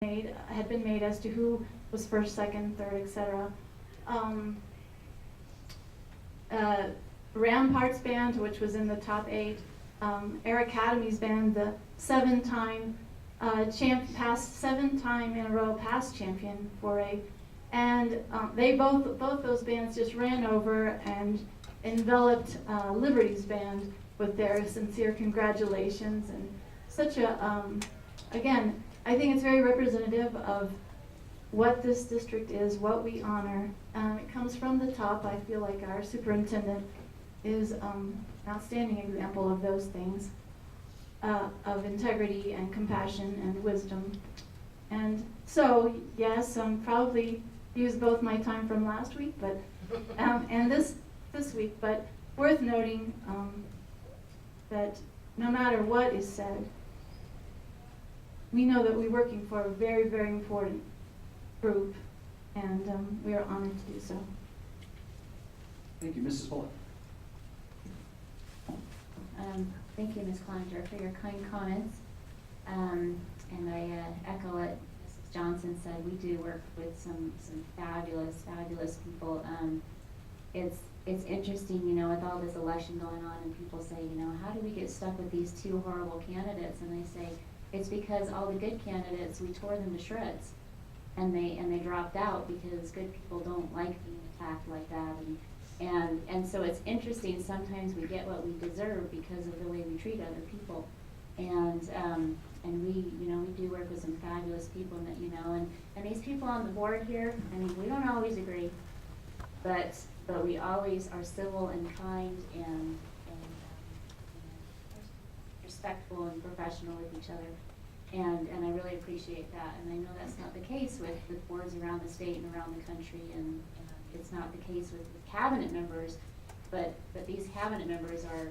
had been made as to who was first, second, third, etc. Ramparts band, which was in the top 8. Air Academy's band, the 7-time seven-time in a row past champion for a, and they both those bands just ran over and enveloped Liberty's band with their sincere congratulations, and such a again, I think it's very representative of what this district is, what we honor. It comes from the top. I feel like our superintendent is an outstanding example of those things, of integrity and compassion and wisdom. And so, yes, probably used both my time from last week, but and this week. But worth noting that no matter what is said, we know that we're working for a very, very important group, and we are honored to do so. Thank you. Mrs. Bullock. Thank you, Ms. Cloninger, for your kind comments. And I echo what Mrs. Johnson said. We do work with some fabulous people. It's interesting, you know, with all this election going on, and people say, you know, how do we get stuck with these 2 horrible candidates? And I say, it's because all the good candidates, we tore them to shreds, and they dropped out because good people don't like being attacked like that. And so it's interesting, sometimes we get what we deserve because of the way we treat other people. And we, you know, we do work with some fabulous people that, you know, and these people on the board here, I mean, we don't always agree, but we always are civil and kind and respectful and professional with each other. And I really appreciate that. And I know that's not the case with boards around the state and around the country, and it's not the case with cabinet members, but these cabinet members are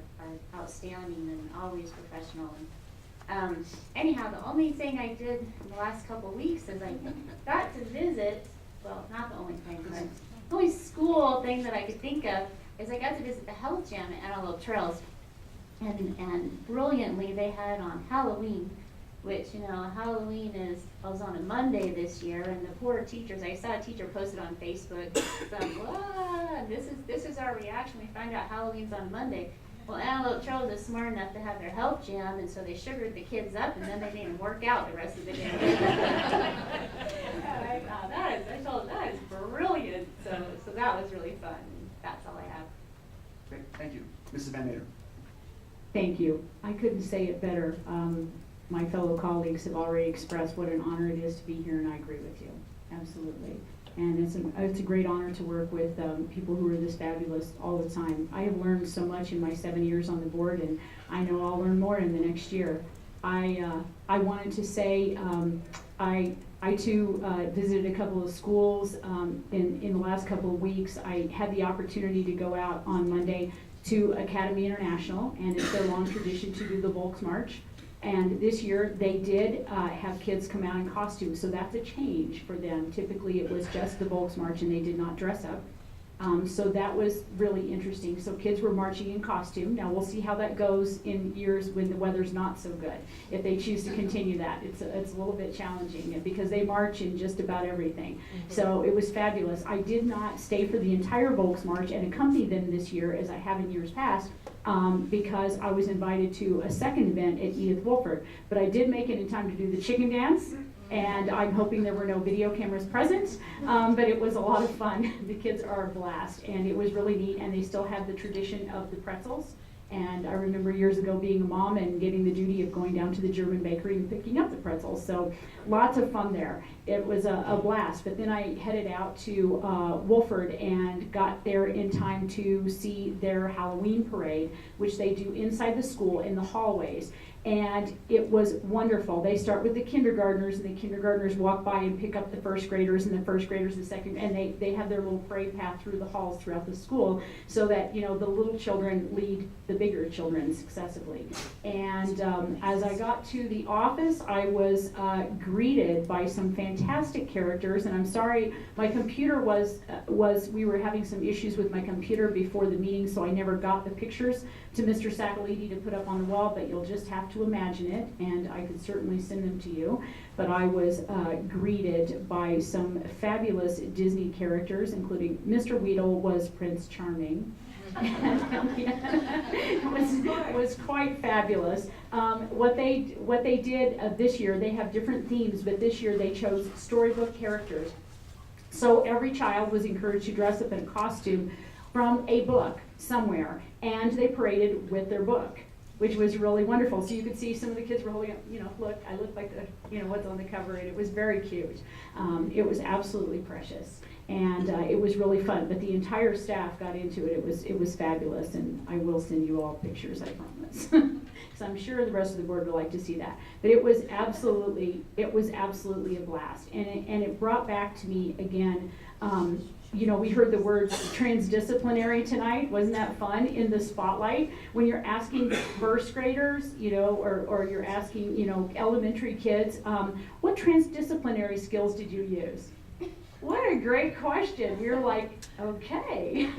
outstanding and always professional. And anyhow, the only thing I did in the last couple of weeks is I got to visit, well, not the only thing, but the only school thing that I could think of is I got to visit the health gym at Antelope Trails. And brilliantly, they had on Halloween, which, you know, Halloween was on a Monday this year, and the poor teachers, I saw a teacher posted on Facebook, this is our reaction. We find out Halloween's on Monday. Well, Antelope Trails is smart enough to have their health gym, and so they sugared the kids up, and then they didn't work out the rest of the day. I told them, that is brilliant. So that was really fun. That's all I have. Okay, thank you. Mrs. Van Nader. Thank you. I couldn't say it better. My fellow colleagues have already expressed what an honor it is to be here, and I agree with you. Absolutely. And it's a great honor to work with people who are this fabulous all the time. I have learned so much in my 7 years on the board, and I know I'll learn more in the next year. I wanted to say I too visited a couple of schools in the last couple of weeks. I had the opportunity to go out on Monday to Academy International, and it's their long tradition to do the Volks March. And this year they did have kids come out in costume, so that's a change for them. Typically it was just the Volks March and they did not dress up. So that was really interesting. So kids were marching in costume. Now we'll see how that goes in years when the weather's not so good. If they choose to continue that, it's a little bit challenging because they march in just about everything. Mm-hmm. So it was fabulous. I did not stay for the entire Volks March and accompany them this year as I have in years past because I was invited to a second event at Edith Wolford. But I did make it in time to do the chicken dance. And I'm hoping there were no video cameras present, but it was a lot of fun. The kids are a blast, and it was really neat, and they still have the tradition of the pretzels. And I remember years ago being a mom and getting the duty of going down to the German bakery and picking up the pretzels. So lots of fun there. It was a blast. But then I headed out to Wolford and got there in time to see their Halloween parade, which they do inside the school in the hallways. And it was wonderful. They start with the kindergartners, and the kindergartners walk by and pick up the first graders, and the first graders the second, and they have their little parade path through the halls throughout the school so that, you know, the little children lead the bigger children successively. And as I got to the office, I was greeted by some fantastic characters, and I'm sorry, my computer we were having some issues with my computer before the meeting, so I never got the pictures to Mr. Sacaliti to put up on the wall, but you'll just have to to imagine it, and I could certainly send them to you, but I was greeted by some fabulous Disney characters, including Mr. Weedle was Prince Charming. It was quite fabulous. What they did this year, they have different themes, but this year they chose storybook characters. So every child was encouraged to dress up in a costume from a book somewhere, and they paraded with their book, which was really wonderful. So you could see some of the kids were holding up, look, I look like what's on the cover, and it was very cute. It was absolutely precious, and it was really fun. But the entire staff got into it. It was fabulous, and I will send you all pictures, I promise. So I'm sure the rest of the board would like to see that. But it was absolutely a blast, and it brought back to me again. We heard the words transdisciplinary tonight. Wasn't that fun in the spotlight? When you're asking first graders, or you're asking, elementary kids, what transdisciplinary skills did you use? What a great question. You're like, okay.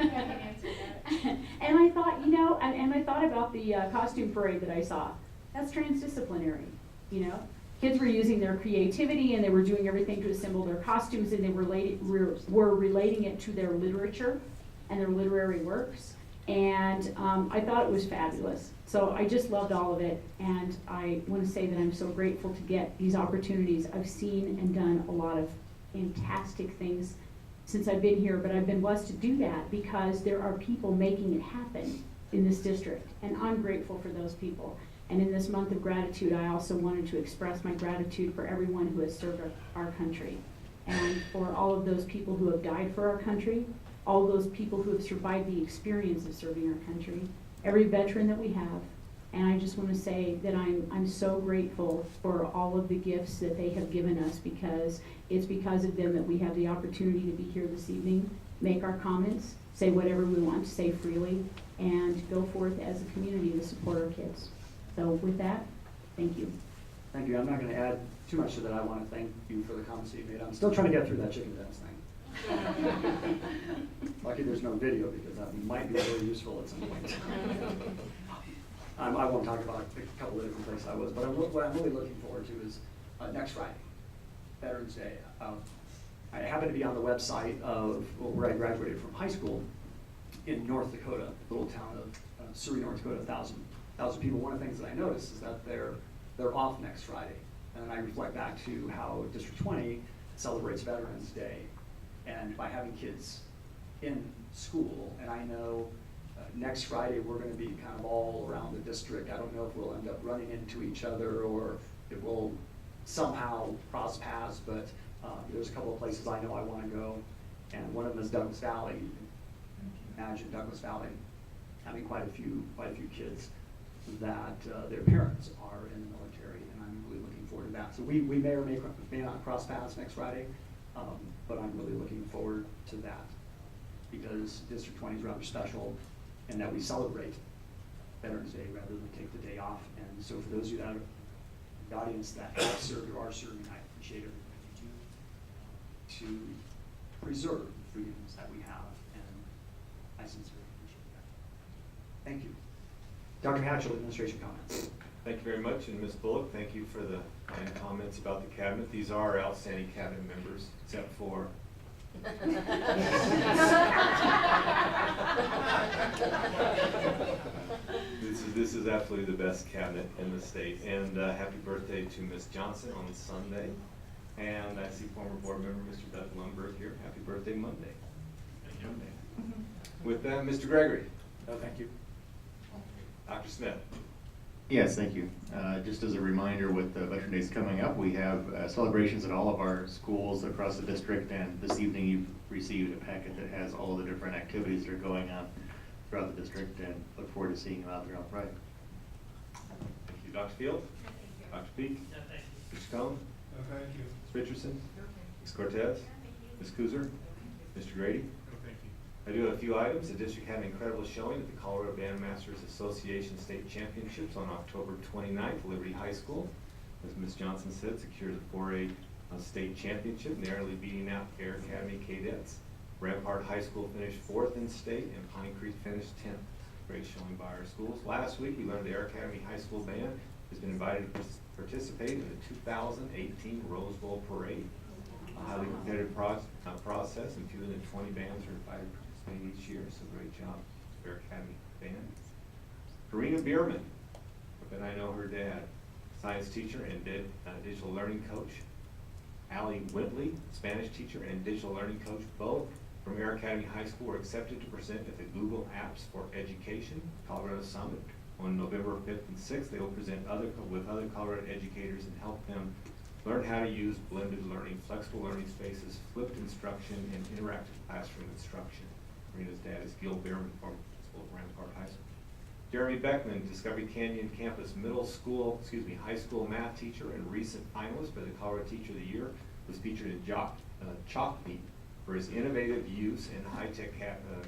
And I thought, and I thought about the costume parade that I saw. That's transdisciplinary, Kids were using their creativity, and they were doing everything to assemble their costumes, and they were relating it to their literature and their literary works. And I thought it was fabulous. So I just loved all of it, and I want to say that I'm so grateful to get these opportunities. I've seen and done a lot of fantastic things since I've been here, but I've been blessed to do that because there are people making it happen in this district, and I'm grateful for those people. And in this month of gratitude, I also wanted to express my gratitude for everyone who has served our country, and for all of those people who have died for our country, all those people who have survived the experience of serving our country, every veteran that we have. And I just want to say that I'm so grateful for all of the gifts that they have given us, because it's because of them that we have the opportunity to be here this evening, make our comments, say whatever we want to say freely, and go forth as a community to support our kids. So with that, thank you. Thank you. I'm not going to add too much to that. I want to thank you for the comments that you made. I'm still trying to get through that chicken dance thing. Lucky there's no video, because that might be very useful at some point. I won't talk about a couple of different places I was, but what I'm really looking forward to is next Friday, Veterans Day. I happen to be on the website of where I graduated from high school in North Dakota, a little town of Surrey, North Dakota, 1,000 people. One of the things that I noticed is that they're off next Friday. And I reflect back to how District 20 celebrates Veterans Day. And by having kids in school, and I know next Friday we're going to be kind of all around the district. I don't know if we'll end up running into each other or it will somehow cross paths, but there's a couple of places I know I want to go, and one of them is Douglas Valley. You can imagine Douglas Valley having quite a few kids that their parents are in the military, and I'm really looking forward to that. So we may or may not cross paths next Friday, but I'm really looking forward to that, because District 20 is rather special in that we celebrate Veterans Day rather than take the day off. And so for those of you that are in the audience that have served or are serving, I appreciate everything you do to preserve the freedoms that we have, and I sincerely appreciate that. Thank you. Dr. Hatchell, administration comments. Thank you very much, and Ms. Bullock, thank you for the kind comments about the cabinet. These are outstanding cabinet members, except for this is absolutely the best cabinet in the state. And happy birthday to Ms. Johnson on Sunday. And I see former board member Mr. Doug Lundberg here. Happy birthday Monday. Thank you. With that, Mr. Gregory. No, thank you. Dr. Smith. Yes, thank you. Just as a reminder, with Veteran Days coming up, we have celebrations at all of our schools across the district, and this evening you've received a packet that has all the different activities that are going on throughout the district, and look forward to seeing you out there on Friday. Thank you, Dr. Field. No, thank you. Dr. Peak. No, thank you. Mr. Cohn. No, thank you. Ms. Richardson. No, thank Ms. Cortez. Ms. Kuzer. Mr. Grady. you. No, thank you. I do have a few items. The district had an incredible showing at the Colorado Bandmasters Association State Championships on October 29th, Liberty High School. As Ms. Johnson said, secured a 4A state championship, narrowly beating out Air Academy cadets. Rampart High School finished 4th in state, and Pine Creek finished 10th. Great showing by our schools. Last week, we learned the Air Academy High School band has been invited to participate in the 2018 Rose Bowl Parade. A highly competitive process, and fewer than 20 bands are invited to participate each year, so great job, Bear Academy Band. Karina Bierman, but I know her dad, science teacher and digital learning coach. Allie Whitley, Spanish teacher and digital learning coach, both from Air Academy High School, were accepted to present at the Google Apps for Education Colorado Summit on November 5th and 6th. They will present with other Colorado educators and help them learn how to use blended learning, flexible learning spaces, flipped instruction, and interactive classroom instruction. Karina's dad is Gil Bierman, former principal of Rampart High School. Jeremy Beckman, Discovery Canyon Campus high school math teacher and recent finalist for the Colorado Teacher of the Year, was featured in Chalkbeat for his innovative use in high-tech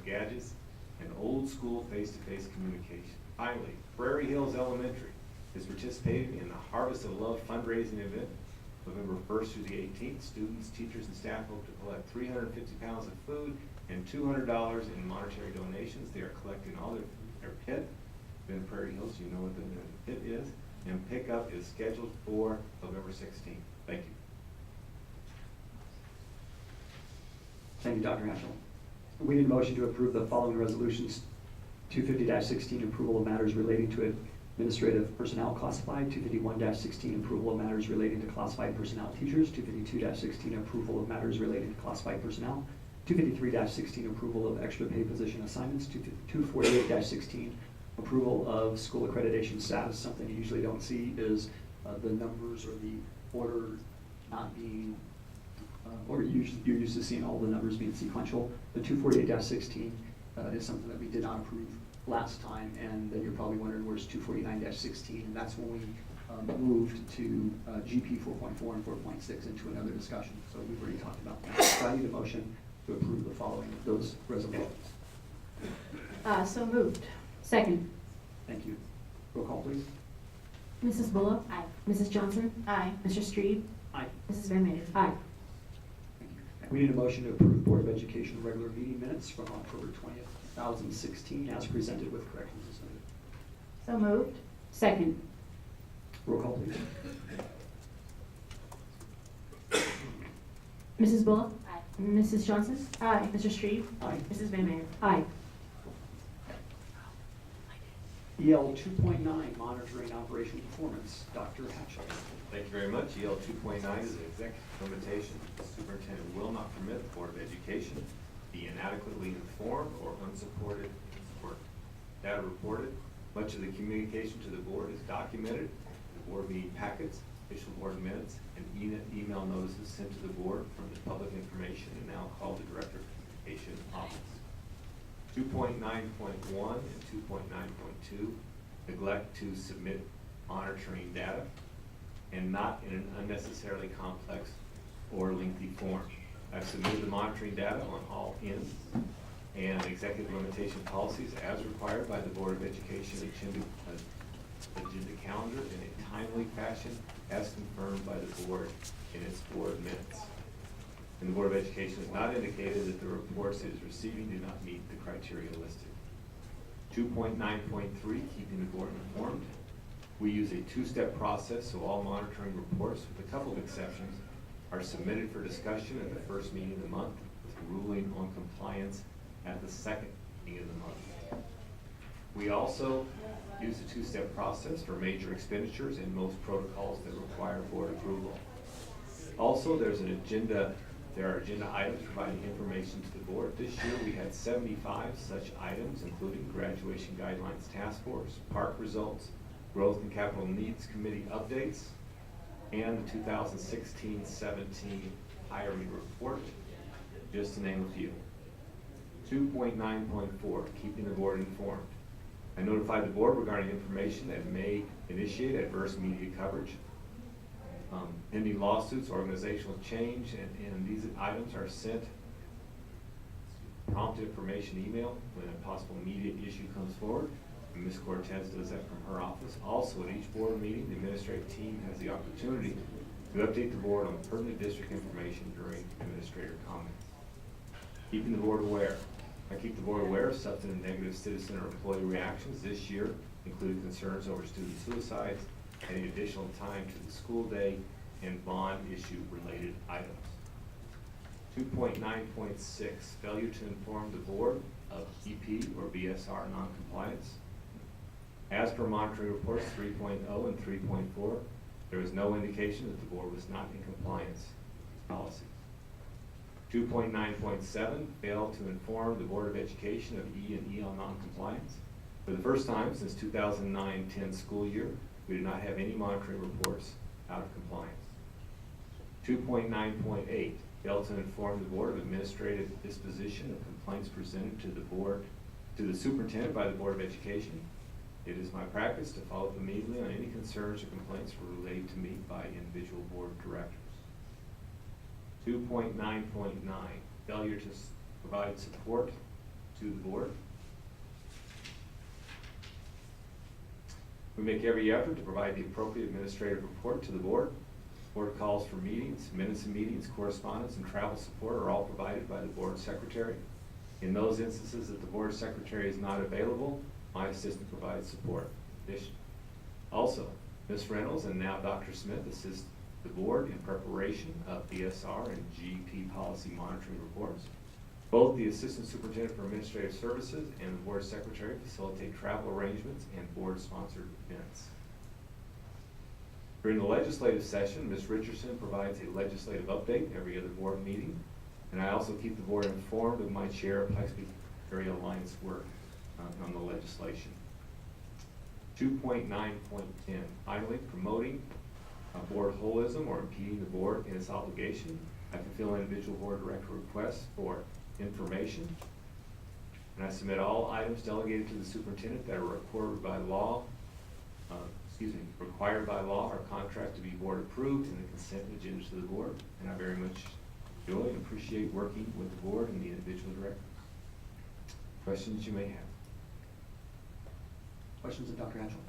gadgets and old school face-to-face communication. Finally, Prairie Hills Elementary is participating in the Harvest of Love fundraising event, November 1st through the 18th. Students, teachers, and staff hope to collect 350 pounds of food and $200 in monetary donations. They are collecting all their pit. In Prairie Hills, you know what the pit is, and pickup is scheduled for November 16th. Thank you. Thank you, Dr. Hatchell. We need a motion to approve the following resolutions: 250-16, approval of matters relating to administrative personnel classified; 251-16, approval of matters relating to classified personnel teachers; 252-16, approval of matters relating to classified personnel; 253-16, approval of extra pay position assignments; 248-16, approval of school accreditation status. Something you usually don't see is the numbers or the order not being, or you're used to seeing all the numbers being sequential. The 248-16 is something that we did not approve last time, and then you're probably wondering where's 249-16, and that's when we moved to GP 4.4 and 4.6 into another discussion. So we've already talked about that. So I need a motion to approve the following of those resolutions. So moved. Second. Thank you. Roll call, please. Mrs. Bullock? Aye. Mrs. Johnson? Aye. Mr. Strebe? Aye. Mrs. Van Meter? Aye. Thank you. We need a motion to approve Board of Education regular meeting minutes from October 20th, 2016, as presented with corrections as noted. So moved. Second. Roll call, please. Mrs. Bullock? Aye. Mrs. Johnson? Aye. Mr. Strebe? Aye. Mrs. Van Meter? Aye. EL 2.9, monitoring operation performance. Dr. Hatchell. Thank you very much. EL 2.9 is an executive limitation. The superintendent will not permit the Board of Education to be inadequately informed or unsupported or data reported. Much of the communication to the board is documented in the board meeting packets, official board minutes, and email notices sent to the board from the public information and now called the Director of Communication Office. 2.9.1 and 2.9.2 neglect to submit monitoring data and not in an unnecessarily complex or lengthy form. I've submitted the monitoring data on all ends and executive limitation policies as required by the Board of Education agenda calendar in a timely fashion as confirmed by the board in its board minutes. And the Board of Education has not indicated that the reports it is receiving do not meet the criteria listed. 2.9.3, keeping the board informed. We use a two-step process, so all monitoring reports, with a couple of exceptions, are submitted for discussion at the first meeting of the month, with ruling on compliance at the second meeting of the month. We also use a two-step process for major expenditures and most protocols that require board approval. Also, there are agenda items providing information to the board. This year we had 75 such items, including graduation guidelines task force, park results, growth and capital needs committee updates, and the 2016-17 hiring report, just to name a few. 2.9.4, keeping the board informed. I notified the board regarding information that may initiate adverse media coverage. Pending lawsuits, organizational change, and these items are sent prompt information email when a possible media issue comes forward. And Ms. Cortez does that from her office. Also, at each board meeting, the administrative team has the opportunity to update the board on pertinent district information during administrator comments. Keeping the board aware. I keep the board aware of substantive negative citizen or employee reactions this year, including concerns over student suicides, any additional time to the school day, and bond issue related items. 2.9.6, failure to inform the board of EP or BSR noncompliance. As per monitoring reports 3.0 and 3.4, there was no indication that the board was not in compliance with policies. 2.9.7, failed to inform the Board of Education of E and EL noncompliance. For the first time since 2009-10 school year, we did not have any monitoring reports out of compliance. 2.9.8, failed to inform the Board of Administrative disposition of complaints presented to the superintendent by the Board of Education. It is my practice to follow up immediately on any concerns or complaints relayed to me by individual board directors. 2.9.9, failure to provide support to the board. We make every effort to provide the appropriate administrative report to the board. Board calls for meetings, minutes of meetings, correspondence, and travel support are all provided by the board secretary. In those instances that the board secretary is not available, my assistant provides support. Also, Ms. Reynolds and now Dr. Smith assist the board in preparation of BSR and GP policy monitoring reports. Both the Assistant Superintendent for Administrative Services and the Board Secretary facilitate travel arrangements and board-sponsored events. During the legislative session, Ms. Richardson provides a legislative update every other board meeting, and I also keep the board informed of my share of Pikespeak Area Alliance work on the legislation. 2.9.10, finally, promoting board holism or impeding the board in its obligation. I fulfill individual board director requests for information, and I submit all items delegated to the superintendent that are required by law or contract to be board approved in the consent agenda to the board. And I very much enjoy and appreciate working with the board and the individual directors. Questions you may have? Questions of Dr. Hatchell?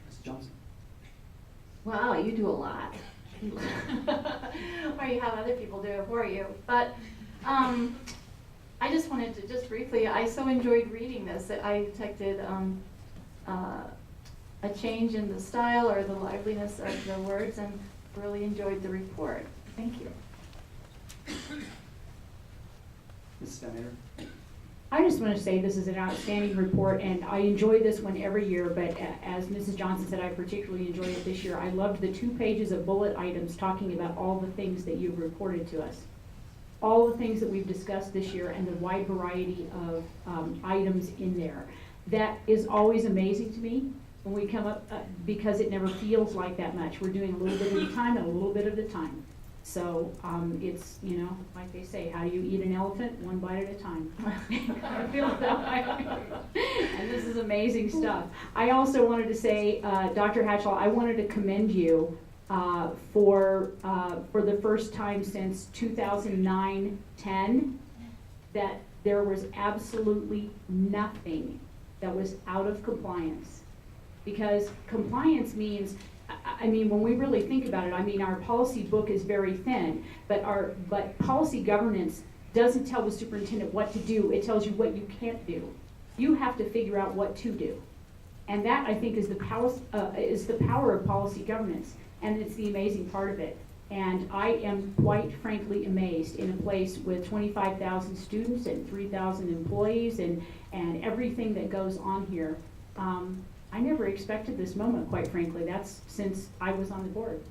Mrs. Johnson? Wow, you do a lot. Or you have other people do it for you. But I just wanted to just briefly, I so enjoyed reading this that I detected a change in the style or the liveliness of the words and really enjoyed the report. Thank you. Mrs. Van Aer? I just want to say this is an outstanding report, and I enjoy this one every year, but as Mrs. Johnson said, I particularly enjoyed it this year. I loved the 2 pages of bullet items talking about all the things that you've reported to us. All the things that we've discussed this year and the wide variety of items in there. That is always amazing to me when we come up, because it never feels like that much. We're doing a little bit at a time and a little bit at a time. So it's, you know, like they say, how do you eat an elephant? 1 bite at a time. I feel that way. And this is amazing stuff. I also wanted to say, Dr. Hatchell, I wanted to commend you for the first time since 2009-10 that there was absolutely nothing that was out of compliance. Because compliance means, I mean, when we really think about it, I mean, our policy book is very thin, but policy governance doesn't tell the superintendent what to do. It tells you what you can't do. You have to figure out what to do. And that, I think, is the power of policy governance, and it's the amazing part of it. And I am quite frankly amazed in a place with 25,000 students and 3,000 employees and everything that goes on here. I never expected this moment, quite frankly. That's since I was on the board.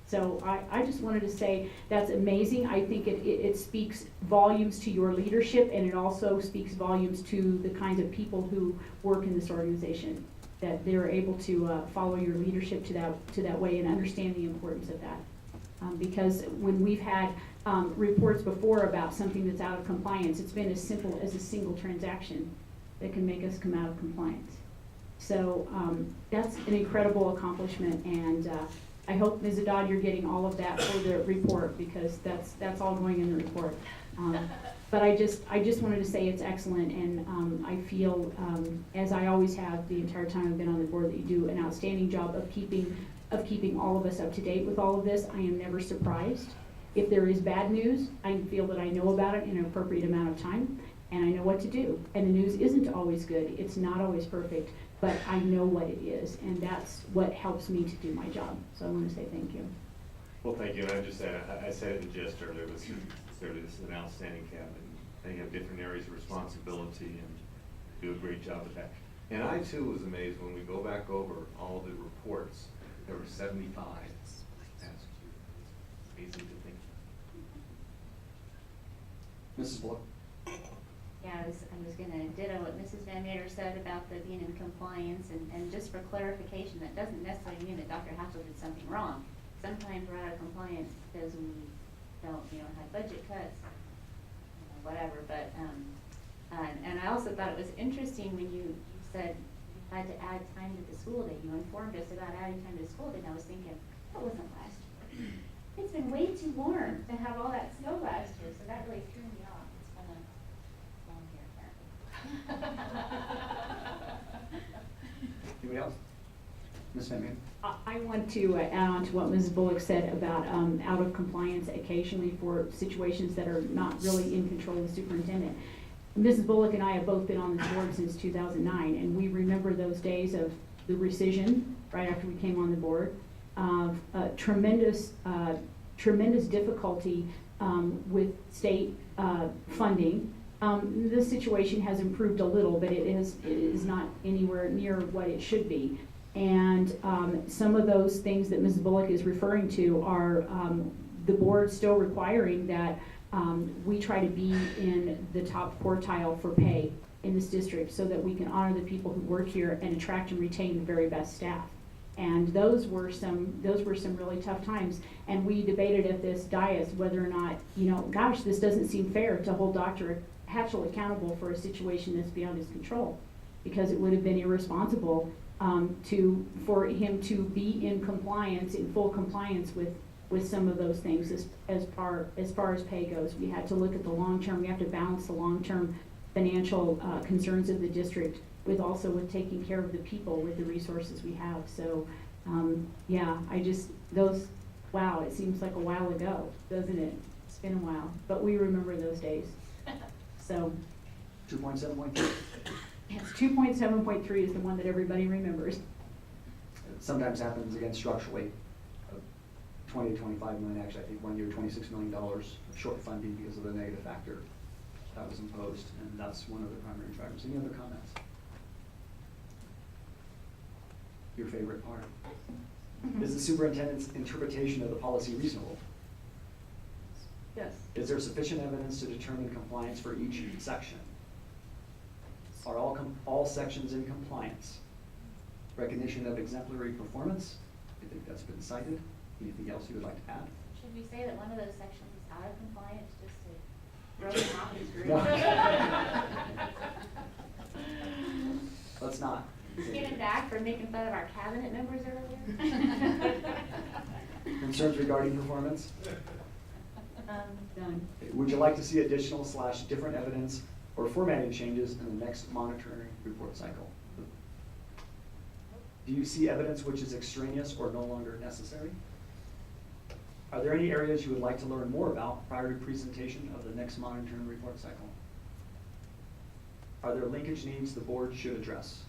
So I just wanted to say that's amazing. I think it speaks volumes to your leadership, and it also speaks volumes to the kinds of people who work in this organization, that they're able to follow your leadership to that way and understand the importance of that. Because when we've had reports before about something that's out of compliance, it's been as simple as a single transaction that can make us come out of compliance. So that's an incredible accomplishment, and I hope, Ms. Adad, you're getting all of that for the report, because that's all going in the report. But I just wanted to say it's excellent, and I feel, as I always have the entire time I've been on the board, that you do an outstanding job of keeping all of us up to date with all of this. I am never surprised. If there is bad news, I feel that I know about it in an appropriate amount of time. and I know what to do. And the news isn't always good, it's not always perfect, but I know what it is, and that's what helps me to do my job. So I want to say thank you. Well, thank you, and I just said, I said it in jest earlier, this is an outstanding cabinet. They have different areas of responsibility and do a great job with that. And I too was amazed when we go back over all the reports, there were 75. That's amazing to think. Mrs. Bullock? Yeah, I was gonna ditto what Mrs. Van Meter said about the being in compliance, and just for clarification, that doesn't necessarily mean that Dr. Hatchell did something wrong. Sometimes we're out of compliance because we don't, have budget cuts, whatever, but, and I also thought it was interesting when you said you had to add time to the school day. You informed us about adding time to the school day, and I was thinking, that wasn't last year. It's been way too warm to have all that snow last year, so that really threw me off. It's been a long year, apparently. Anybody else? Ms. Van Meter? I want to add on to what Mrs. Bullock said about out of compliance occasionally for situations that are not really in control of the superintendent. Mrs. Bullock and I have both been on this board since 2009, and we remember those days of the rescission right after we came on the board, of tremendous difficulty with state funding. The situation has improved a little, but it is not anywhere near what it should be. And some of those things that Mrs. Bullock is referring to are the board still requiring that we try to be in the top quartile for pay in this district so that we can honor the people who work here and attract and retain the very best staff. And those were some really tough times. And we debated at this dais whether or not, gosh, this doesn't seem fair to hold Dr. Hatchell accountable for a situation that's beyond his control, because it would have been irresponsible for him to be in compliance, in full compliance with some of those things as far as pay goes. We had to look at the long term. We have to balance the long term financial concerns of the district with taking care of the people with the resources we have. So wow, it seems like a while ago, doesn't it? It's been a while, but we remember those days. So 2.7.3. yes, 2.7.3 is the one that everybody remembers. It sometimes happens again structurally. 20 to 25 million, actually, I think 1 year, $26 million of short funding because of the negative factor that was imposed, and that's one of the primary drivers. Any other comments? Your favorite part? Is the superintendent's interpretation of the policy reasonable? Yes. Is there sufficient evidence to determine compliance for each section? Are all sections in compliance? Recognition of exemplary performance? I think that's been cited. Anything else you would like to add? Should we say that one of those sections is out of compliance just to throw them off his group? Let's not. Get him back for making fun of our cabinet members earlier? Concerns regarding performance? Done. Would you like to see additional / different evidence or formatting changes in the next monitoring report cycle? Do you see evidence which is extraneous or no longer necessary? Are there any areas you would like to learn more about prior to presentation of the next monitoring report cycle? Are there linkage needs the board should address?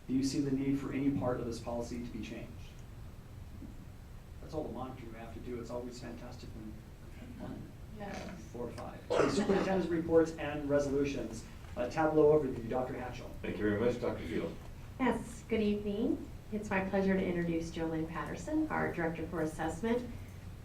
Do you see the need for any part of this policy to be changed? That's all the monitoring we have to do. It's always fantastic and fun. Yes. 4 or 5. Okay, superintendent's reports and resolutions. Tableau overview, Dr. Hatchell. Thank you very much, Dr. Field. Yes, good evening. It's my pleasure to introduce Jolynn Patterson, our Director for Assessment,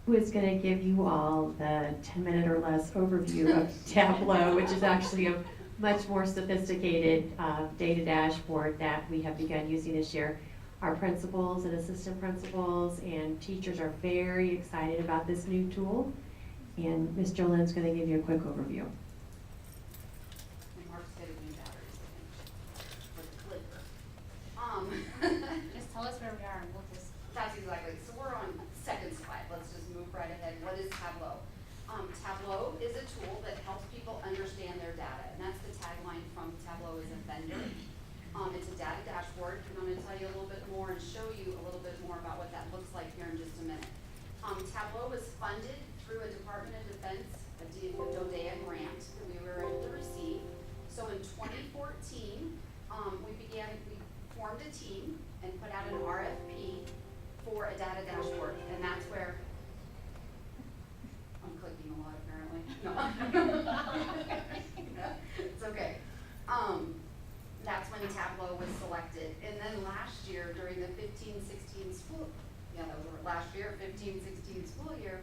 who is going to give you all the 10-minute or less overview of Tableau, which is actually a much more sophisticated data dashboard that we have begun using this year. Our principals and assistant principals and teachers are very excited about this new tool, and Ms. Jolynn's going to give you a quick overview. Just tell us where we are and we'll just. That's exactly. So we're on the second slide. Let's just move right ahead. What is Tableau? Tableau is a tool that helps people understand their data, and that's the tagline from Tableau as a vendor. It's a data dashboard, and I'm going to tell you a little bit more and show you a little bit more about what that looks like here in just a minute. Tableau was funded through a Department of Defense, a DODEA grant that we last year, 15-16 school year,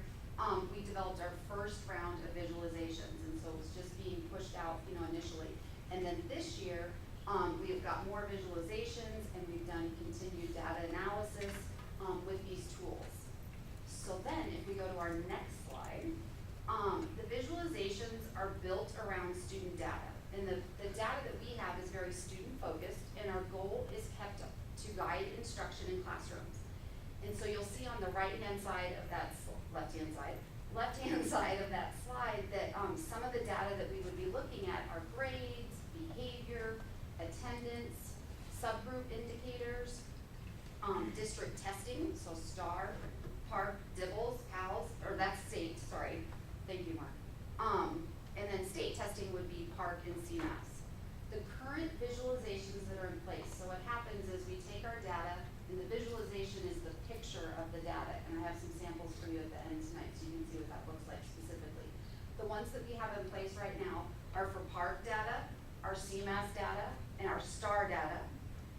we developed our first round of visualizations, and so it was just being pushed out, initially. And then this year, we've got more visualizations, and we've done continued data analysis with these tools. So then, if we go to our next slide, the visualizations are built around student data. And the data that we have is very student-focused, and our goal is kept to guide instruction in classrooms. And so you'll see on the right-hand side of that, left-hand side of that slide that some of the data that we would be looking at are grades, behavior, attendance, subgroup indicators, district testing, so STAR, PARC, DIBELS, PALS, or that's state, sorry. Thank you, Mark. And then state testing would be PARC and CMAS. The current visualizations that are in place, so what happens is we take our data, and the visualization is the picture of the data, and I have some samples for you at the end tonight so you can see what that looks like specifically. The ones that we have in place right now are for PARC data, our CMAS data, and our STAR data.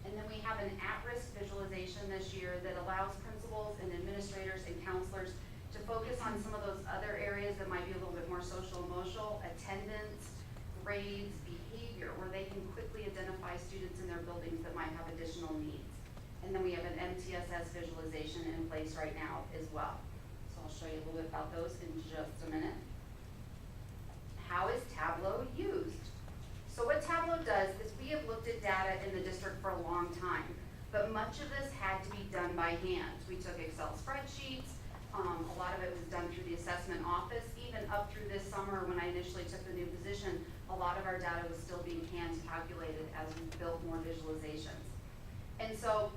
And then we have an at-risk visualization this year that allows principals and administrators and counselors to focus on some of those other areas that might be a little bit more social emotional, attendance, grades, behavior, where they can quickly identify students in their buildings that might have additional needs. And then we have an MTSS visualization in place right now as well. So I'll show you a little bit about those in just a minute. How is Tableau used? So what Tableau does is we have looked at data in the district for a long time, but much of this had to be done by hand. We took Excel spreadsheets. A lot of it was done through the assessment office. Even up through this summer when I initially took the new position, a lot of our data was still being hand calculated as we built more visualizations. And so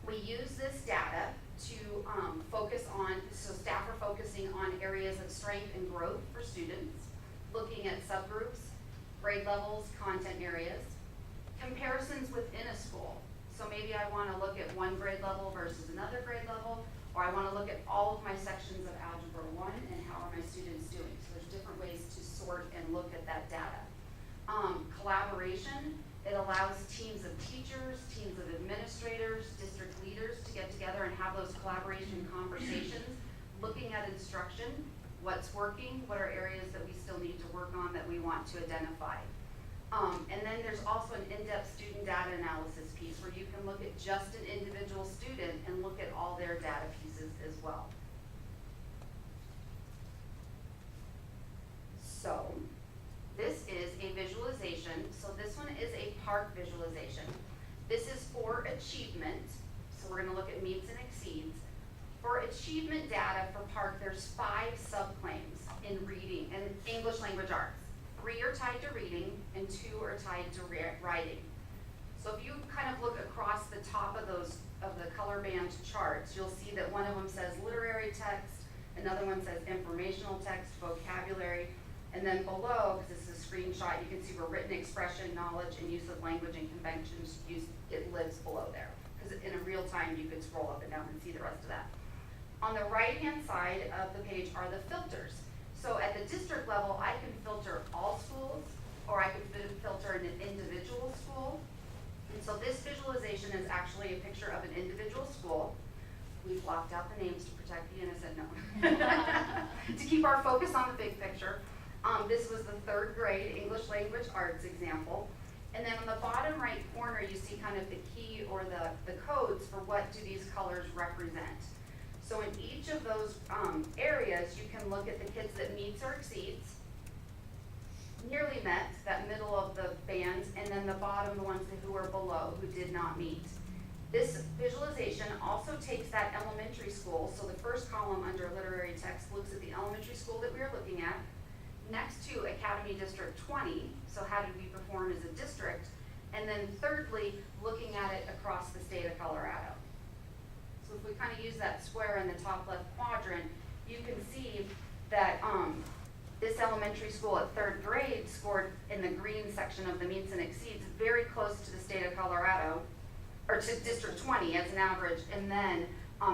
we use this data to focus on, so staff are focusing on areas of strength and growth for students, looking at subgroups, grade levels, content areas, comparisons within a school. So maybe I want to look at one grade level versus another grade level, or I want to look at all of my sections of Algebra 1 and how are my students doing. So there's different ways to sort and look at that data. Collaboration, it allows teams of teachers, teams of administrators, district leaders to get together and have those collaboration conversations, looking at instruction, what's working, what are areas that we still need to work on that we want to identify. And then there's also an in-depth student data analysis piece where you can look at just an individual student and look at all their data pieces as well. So this is a visualization. So this one is a PARC visualization. This is for achievement. So we're going to look at meets and exceeds. For achievement data for PARC, there's 5 subclaims in reading and English language arts. 3 are tied to reading and 2 are tied to writing. So if you kind of look across the top of those, of the color band charts, you'll see that one of them says literary text, another one says informational text, vocabulary, and then below, because this is a screenshot, you can see where written expression, knowledge, and use of language and conventions, it lives below there. Because in a real time, you could scroll up and down and see the rest of that. On the right-hand side of the page are the filters. So at the district level, I can filter all schools, or I can filter an individual school. And so this visualization is actually a picture of an individual school. We've blocked out the names to protect the innocent, no. To keep our focus on the big picture. This was the 3rd grade English language arts example. And then on the bottom right corner, you see kind of the key or the codes for what do these colors represent. So in each of those areas, you can look at the kids that meets or exceeds, nearly met, that middle of the bands, and then the bottom, the ones who are below, who did not meet. This visualization also takes that elementary school, so the first column under literary text looks at the elementary school that we are looking at, next to Academy District 20, so how did we perform as a district, and then thirdly, looking at it across the state of Colorado. So if we kind of use that square in the top left quadrant, you can see that this elementary school at 3rd grade scored in the green section of the meets and exceeds very close to the state of Colorado, or to District 20 as an average, and then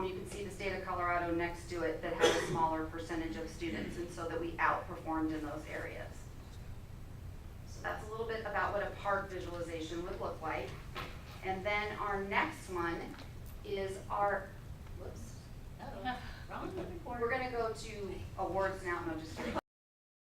you can see the state of Colorado next to it that has a smaller percentage of students, and so that we outperformed in those areas. So that's a little bit about what a PARC visualization would look like. And then our next one is our, whoops. to awards now, no, just kidding.